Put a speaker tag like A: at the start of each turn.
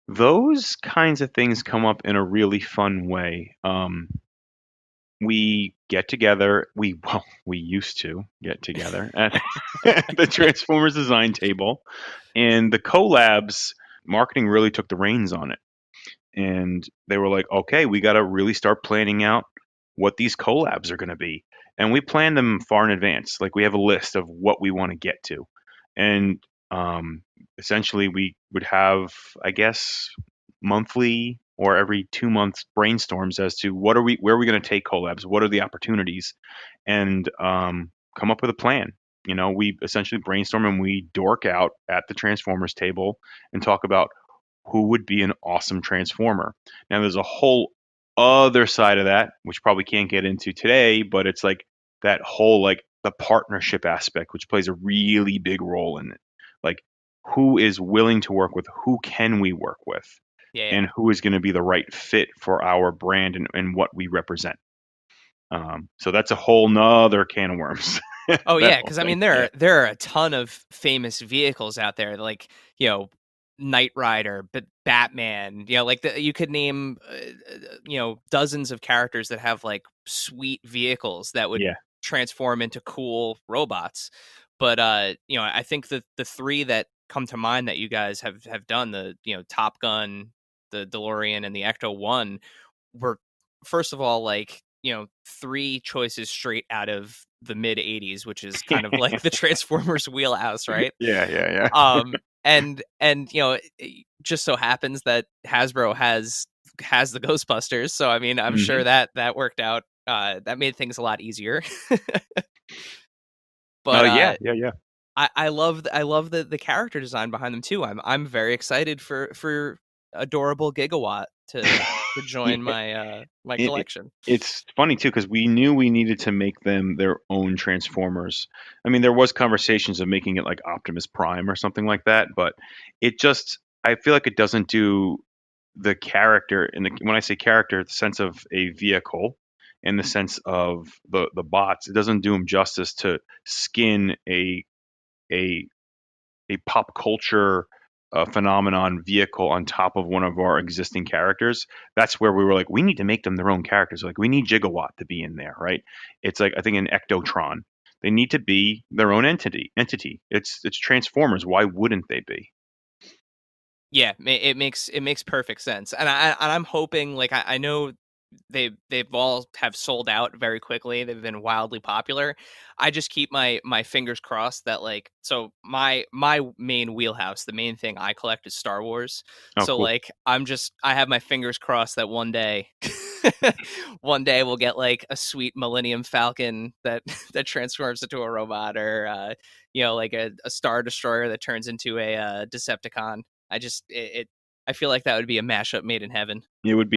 A: Those kinds of things come up in a really fun way. We get together. We used to get together at the Transformers design table, and the collabs marketing really took the reins on it. And they were like, okay, we got to really start planning out what these collabs are going to be. And we plan them far in advance. Like we have a list of what we want to get to. And essentially, we would have, I guess, monthly or every 2 months brainstorms as to where are we going to take collabs, what are the opportunities, and come up with a plan. We essentially brainstorm and we dork out at the Transformers table and talk about who would be an awesome transformer. Now, there's a whole other side of that, which probably can't get into today, but it's like that whole like the partnership aspect, which plays a really big role in it. Like, who is willing to work with, who can we work with,
B: Yeah,
A: and
B: yeah.
A: who is going to be the right fit for our brand and what we represent. So that's a whole nother can of worms.
B: Oh
A: That
B: yeah,
A: whole
B: because I
A: thing.
B: mean
A: Yeah.
B: there are a ton of famous vehicles out there, like you know, Knight Rider, but Batman. Like you could name dozens of characters that have like sweet vehicles that would
A: Yeah.
B: transform into cool robots. But I think that the three that come to mind that you guys have done, the Top Gun, the DeLorean, and the Ecto One, were first of all like three choices straight out of the mid 80s, which is kind of like the Transformers wheelhouse, right?
A: Yeah. Yeah.
B: And it just so happens that Hasbro has the Ghostbusters, so I mean I'm
A: Yeah.
B: sure that worked out. That made things a lot easier.
A: Oh
B: But
A: yeah. Yeah. Yeah.
B: I love the character design behind them too. I'm very excited for adorable Gigawatt to join
A: Yeah.
B: my
A: It, it
B: collection.
A: it's funny too because we knew we needed to make them their own Transformers. I mean, there was conversations of making it like Optimus Prime or something like that, but it just I feel like it doesn't do the character when I say character, the sense of a vehicle, in the sense of the bots. It doesn't do them justice to skin a a pop culture phenomenon vehicle on top of one of our existing characters. That's where we were like, we need to make them their own characters. Like we need Gigawatt to be in there, right? It's like I think an Ectotron. They need to be their own entity. It's Transformers. Why wouldn't they be?
B: Yeah, it makes perfect sense, and I'm hoping, like, I know they've all have sold out very quickly. They've been wildly popular. I just keep my fingers crossed that, like, so my main wheelhouse, the main thing I collect is Star Wars.
A: Oh,
B: So
A: cool.
B: like I have my fingers crossed that one day one day we'll get like a sweet Millennium Falcon that that transforms into a robot, or like a Star Destroyer that turns into a Decepticon. I feel like that would be a mashup made in heaven.
A: It would be